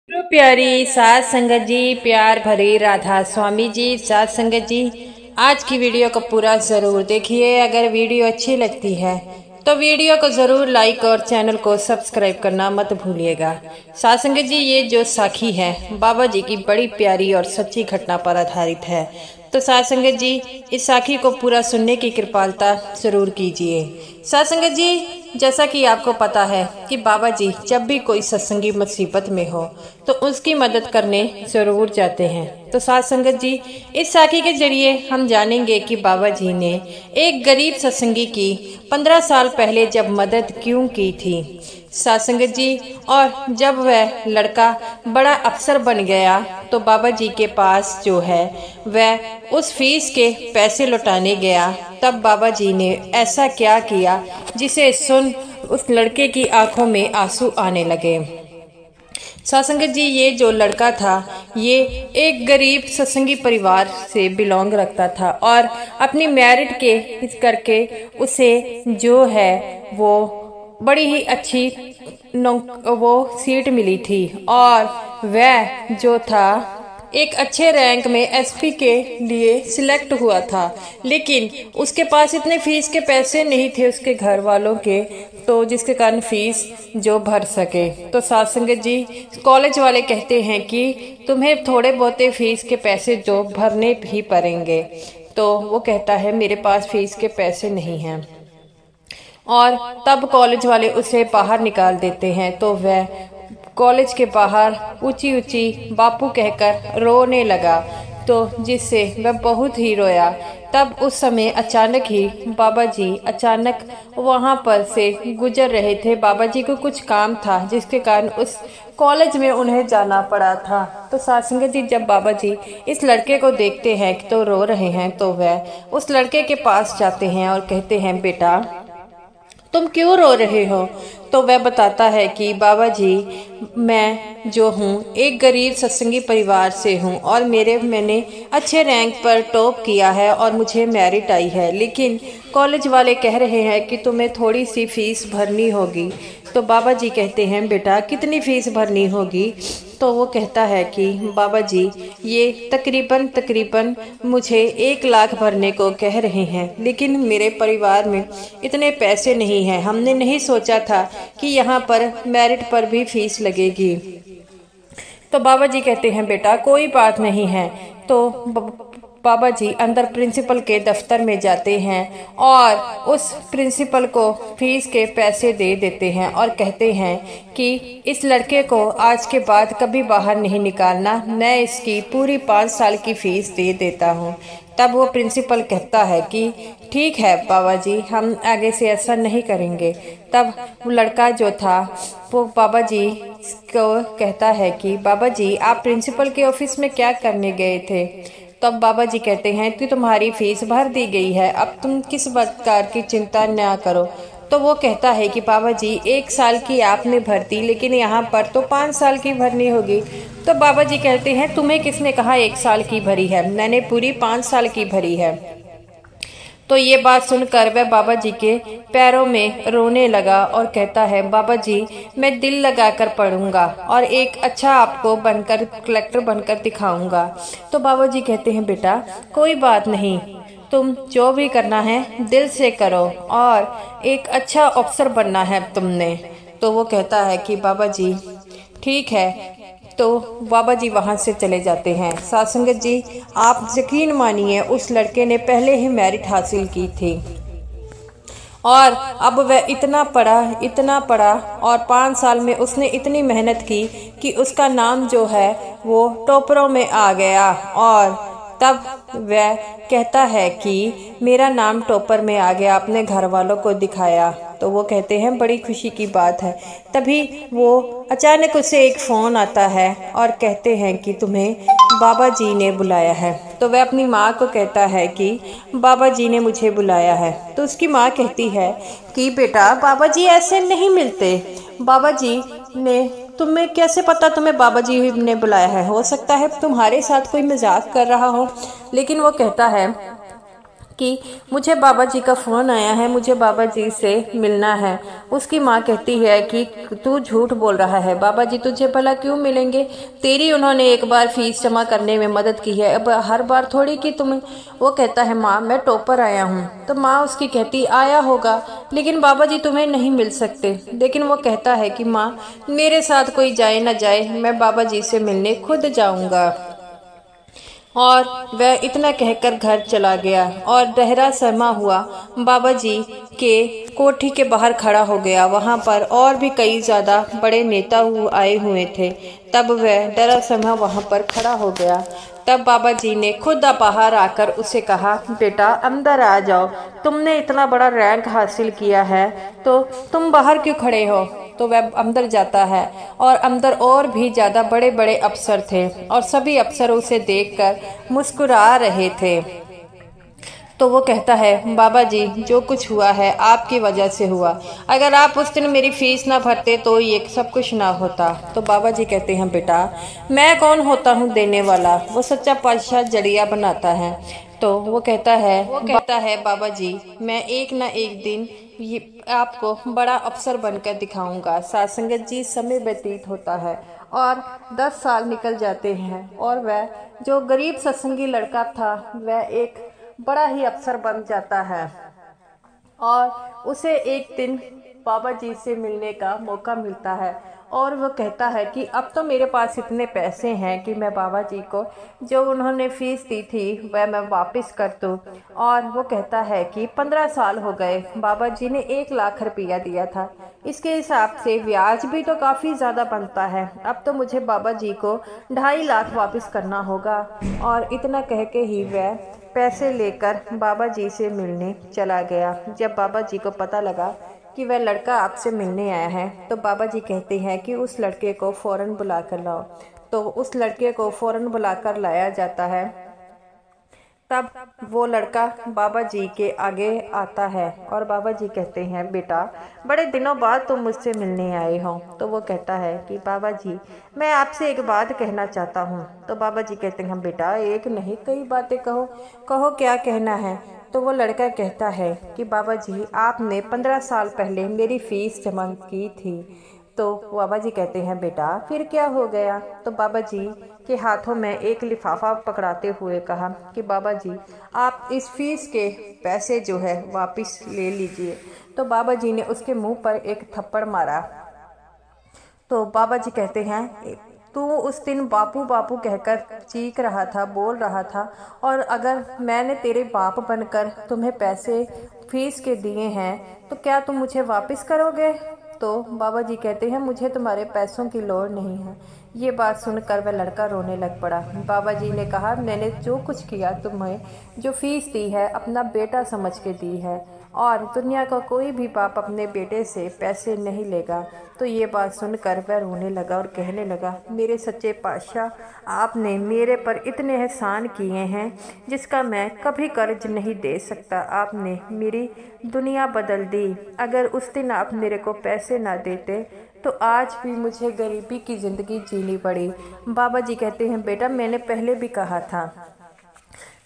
तो प्यारी सात संगत जी, प्यार भरी राधा स्वामी जी, सात संगत जी, आज की वीडियो को पूरा ज़रूर देखिए। अगर वीडियो अच्छी लगती है तो वीडियो को ज़रूर लाइक और चैनल को सब्सक्राइब करना मत भूलिएगा। सात संगत जी, ये जो साखी है बाबा जी की बड़ी प्यारी और सच्ची घटना पर आधारित है। तो सात संगत जी, इस साखी को पूरा सुनने की कृपालता जरूर कीजिए। सात संगत जी, जैसा कि आपको पता है कि बाबा जी जब भी कोई सत्संगी मुसीबत में हो तो उसकी मदद करने जरूर जाते हैं। तो सात संगत जी, इस साखी के जरिए हम जानेंगे कि बाबा जी ने एक गरीब सत्संगी की 15 साल पहले जब मदद क्यों की थी। सात संगत जी, और जब वह लड़का बड़ा अफसर बन गया तो बाबा जी के पास जो है वह उस फीस के पैसे लौटाने गया, तब बाबा जी ने ऐसा क्या किया जिसे सुन उस लड़के की आंखों में आंसू आने लगे। सत्संगत जी, ये जो लड़का था ये एक गरीब सत्संगी परिवार से बिलोंग रखता था और अपनी मैरिट के इस करके उसे जो है वो बड़ी ही अच्छी वो सीट मिली थी और वह जो था एक अच्छे रैंक में एसपी के लिए सिलेक्ट हुआ था, लेकिन उसके पास इतने फीस के पैसे नहीं थे उसके घर वालों के, तो जिसके कारण फीस जो भर सके। तो सात संगत जी, कॉलेज वाले कहते हैं कि तुम्हें थोड़े बहुते फीस के पैसे जो भरने ही पड़ेंगे। तो वो कहता है मेरे पास फीस के पैसे नहीं हैं, और तब कॉलेज वाले उसे बाहर निकाल देते हैं। तो वह कॉलेज के बाहर ऊंची ऊंची बापू कहकर रोने लगा, तो जिससे वह बहुत ही रोया। तब उस समय अचानक ही बाबा जी अचानक वहां पर से गुजर रहे थे। बाबा जी को कुछ काम था जिसके कारण उस कॉलेज में उन्हें जाना पड़ा था। तो सात संगत जी, जब बाबा जी इस लड़के को देखते हैं तो रो रहे हैं, तो वह उस लड़के के पास जाते हैं और कहते हैं बेटा तुम क्यों रो रहे हो। तो वह बताता है कि बाबा जी मैं जो हूँ एक गरीब सत्संगी परिवार से हूँ और मैंने अच्छे रैंक पर टॉप किया है और मुझे मेरिट आई है, लेकिन कॉलेज वाले कह रहे हैं कि तुम्हें थोड़ी सी फीस भरनी होगी। तो बाबा जी कहते हैं बेटा कितनी फीस भरनी होगी। तो वो कहता है कि बाबा जी ये तकरीबन मुझे 1 लाख भरने को कह रहे हैं, लेकिन मेरे परिवार में इतने पैसे नहीं हैं। हमने नहीं सोचा था कि यहाँ पर मेरिट पर भी फीस लगेगी। तो बाबा जी कहते हैं बेटा कोई बात नहीं है। तो बाबा जी अंदर प्रिंसिपल के दफ्तर में जाते हैं और उस प्रिंसिपल को फीस के पैसे दे देते हैं और कहते हैं कि इस लड़के को आज के बाद कभी बाहर नहीं निकालना, मैं इसकी पूरी 5 साल की फीस दे देता हूँ। तब वो प्रिंसिपल कहता है कि ठीक है बाबा जी, हम आगे से ऐसा नहीं करेंगे। तब वो लड़का जो था वो बाबा जी को कहता है कि बाबा जी आप प्रिंसिपल के ऑफिस में क्या करने गए थे। तब बाबा जी कहते हैं कि तुम्हारी फीस भर दी गई है, अब तुम किस प्रकार की चिंता न करो। तो वो कहता है कि बाबा जी 1 साल की आपने भर दी, लेकिन यहाँ पर तो 5 साल की भरनी होगी। तो बाबा जी कहते हैं तुम्हें किसने कहा 1 साल की भरी है, मैंने पूरी 5 साल की भरी है। तो ये बात सुनकर वह बाबा जी के पैरों में रोने लगा और कहता है बाबा जी मैं दिल लगाकर पढ़ूंगा और एक अच्छा आपको बनकर कलेक्टर बनकर दिखाऊंगा। तो बाबा जी कहते हैं बेटा कोई बात नहीं, तुम जो भी करना है दिल से करो और एक अच्छा अफसर बनना है तुमने। तो वो कहता है कि बाबा जी ठीक है। तो बाबा जी वहाँ से चले जाते हैं। सात संगत जी, आप यकीन मानिए उस लड़के ने पहले ही मेरिट हासिल की थी और अब वह इतना पढ़ा और 5 साल में उसने इतनी मेहनत की कि उसका नाम जो है वो टॉपरों में आ गया। और तब वह कहता है कि मेरा नाम टॉपर में आ गया, अपने घर वालों को दिखाया। तो वो कहते हैं बड़ी खुशी की बात है। तभी वो अचानक उसे एक फ़ोन आता है और कहते हैं कि तुम्हें बाबा जी ने बुलाया है। तो वह अपनी माँ को कहता है कि बाबा जी ने मुझे बुलाया है। तो उसकी माँ कहती है कि बेटा बाबा जी ऐसे नहीं मिलते, बाबा जी ने तुम्हें कैसे पता तुम्हें बाबा जी ने बुलाया है, हो सकता है तुम्हारे साथ कोई मजाक कर रहा हो। लेकिन वो कहता है कि मुझे बाबा जी का फ़ोन आया है, मुझे बाबा जी से मिलना है। उसकी माँ कहती है कि तू झूठ बोल रहा है, बाबा जी तुझे भला क्यों मिलेंगे, तेरी उन्होंने एक बार फीस जमा करने में मदद की है, अब हर बार थोड़ी कि तुम्हें। वो कहता है माँ मैं टॉपर आया हूँ। तो माँ उसकी कहती आया होगा लेकिन बाबा जी तुम्हें नहीं मिल सकते। लेकिन वो कहता है कि माँ मेरे साथ कोई जाए ना जाए, मैं बाबा जी से मिलने खुद जाऊँगा। और वह इतना कहकर घर चला गया और डहरा सहमा हुआ बाबा जी के कोठी के बाहर खड़ा हो गया। वहां पर और भी कई ज्यादा बड़े नेता आए हुए थे। तब वह डरा सहमा वहां पर खड़ा हो गया। तब बाबा जी ने खुद बाहर आकर उसे कहा बेटा अंदर आ जाओ, तुमने इतना बड़ा रैंक हासिल किया है तो तुम बाहर क्यों खड़े हो। तो वह अंदर जाता है और अंदर और भी ज़्यादा बड़े बड़े अफसर थे और सभी अफसर उसे देखकर मुस्कुरा रहे थे। तो वो कहता है बाबा जी जो कुछ हुआ है आपकी वजह से हुआ, अगर आप उस दिन मेरी फीस ना भरते तो ये सब कुछ ना होता। तो बाबा जी कहते हैं बेटा मैं कौन होता हूँ देने वाला, वो सच्चा पातशाह जरिया बनाता है। तो वो कहता है बाबा जी मैं एक ना एक दिन ये आपको बड़ा अफसर बनकर दिखाऊंगा। साथ संगत जी समय व्यतीत होता है और 10 साल निकल जाते हैं और वह जो गरीब सत्संगी लड़का था वह एक बड़ा ही अफसर बन जाता है और उसे एक दिन बाबा जी से मिलने का मौका मिलता है। और वो कहता है कि अब तो मेरे पास इतने पैसे हैं कि मैं बाबा जी को जो उन्होंने फीस दी थी वह मैं वापस कर दूं। और वो कहता है कि 15 साल हो गए, बाबा जी ने 1 लाख रुपया दिया था, इसके हिसाब से ब्याज भी तो काफ़ी ज़्यादा बनता है, अब तो मुझे बाबा जी को 2.5 लाख वापस करना होगा। और इतना कह के ही वह पैसे लेकर बाबा जी से मिलने चला गया। जब बाबा जी को पता लगा कि वह लड़का आपसे मिलने आया है तो बाबा जी कहते हैं कि उस लड़के को फ़ौरन बुला कर लाओ। तो उस लड़के को फ़ौरन बुलाकर लाया जाता है। तब वो लड़का बाबा जी के आगे आता है और बाबा जी कहते हैं बेटा बड़े दिनों बाद तुम मुझसे मिलने आए हो। तो वो कहता है कि बाबा जी मैं आपसे एक बात कहना चाहता हूँ। तो बाबा जी कहते हैं बेटा एक नहीं कई बातें कहो, कहो क्या कहना है। तो वो लड़का कहता है कि बाबा जी आपने 15 साल पहले मेरी फ़ीस जमा की थी। तो बाबा जी कहते हैं बेटा फिर क्या हो गया। तो बाबा जी के हाथों में एक लिफाफा पकड़ाते हुए कहा कि बाबा जी आप इस फीस के पैसे जो है वापस ले लीजिए। तो बाबा जी ने उसके मुंह पर एक थप्पड़ मारा। तो बाबा जी कहते हैं तू उस दिन बापू बापू कहकर चीख रहा था, बोल रहा था, और अगर मैंने तेरे बाप बनकर तुम्हें पैसे फीस के दिए हैं तो क्या तुम मुझे वापस करोगे। तो बाबा जी कहते हैं मुझे तुम्हारे पैसों की लोड़ नहीं है। ये बात सुनकर वह लड़का रोने लग पड़ा। बाबा जी ने कहा मैंने जो कुछ किया तुम्हें जो फीस दी है अपना बेटा समझ के दी है और दुनिया का कोई भी बाप अपने बेटे से पैसे नहीं लेगा। तो ये बात सुनकर वह रोने लगा और कहने लगा मेरे सच्चे पातशाह आपने मेरे पर इतने एहसान किए हैं जिसका मैं कभी कर्ज नहीं दे सकता। आपने मेरी दुनिया बदल दी। अगर उस दिन आप मेरे को पैसे ना देते तो आज भी मुझे गरीबी की ज़िंदगी जीनी पड़ी। बाबा जी कहते हैं बेटा मैंने पहले भी कहा था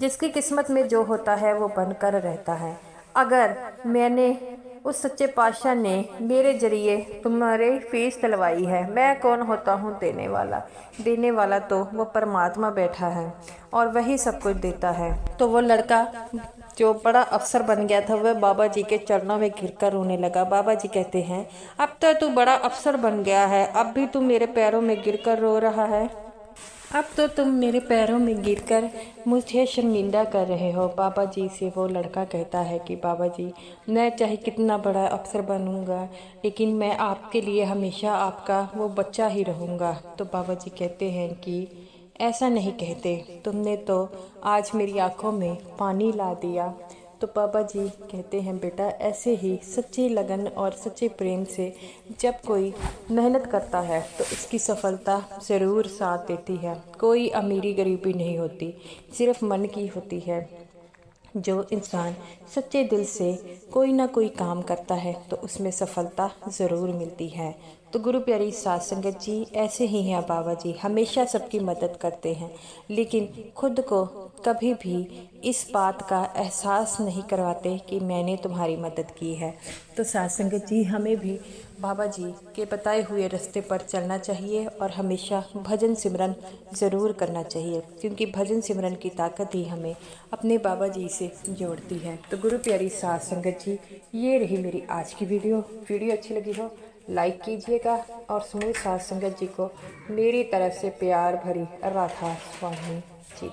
जिसकी किस्मत में जो होता है वो बनकर रहता है। अगर मैंने उस सच्चे पातशाह ने मेरे जरिए तुम्हारी फीस दिलवाई है, मैं कौन होता हूँ देने वाला। देने वाला तो वो परमात्मा बैठा है और वही सब कुछ देता है। तो वो लड़का जो बड़ा अफसर बन गया था वह बाबा जी के चरणों में गिरकर रोने लगा। बाबा जी कहते हैं अब तो तू बड़ा अफसर बन गया है, अब भी तू मेरे पैरों में गिरकर रो रहा है। अब तो तुम मेरे पैरों में गिरकर मुझे शर्मिंदा कर रहे हो। बाबा जी से वो लड़का कहता है कि बाबा जी मैं चाहे कितना बड़ा अफसर बनूंगा लेकिन मैं आपके लिए हमेशा आपका वो बच्चा ही रहूंगा। तो बाबा जी कहते हैं कि ऐसा नहीं कहते, तुमने तो आज मेरी आंखों में पानी ला दिया। तो बाबा जी कहते हैं बेटा ऐसे ही सच्ची लगन और सच्चे प्रेम से जब कोई मेहनत करता है तो उसकी सफलता ज़रूर साथ देती है। कोई अमीरी गरीबी नहीं होती, सिर्फ मन की होती है। जो इंसान सच्चे दिल से कोई ना कोई काम करता है तो उसमें सफलता ज़रूर मिलती है। तो गुरु प्यारी साध संगत जी, ऐसे ही हैं बाबा जी, हमेशा सबकी मदद करते हैं, लेकिन खुद को कभी भी इस बात का एहसास नहीं करवाते कि मैंने तुम्हारी मदद की है। तो साध संगत जी, हमें भी बाबा जी के बताए हुए रास्ते पर चलना चाहिए और हमेशा भजन सिमरन ज़रूर करना चाहिए, क्योंकि भजन सिमरन की ताकत ही हमें अपने बाबा जी से जोड़ती है। तो गुरु प्यारी साध संगत जी, ये रही मेरी आज की वीडियो अच्छी लगी हो लाइक कीजिएगा और सुनील साध संगत जी को मेरी तरफ से प्यार भरी राधा स्वामी जी।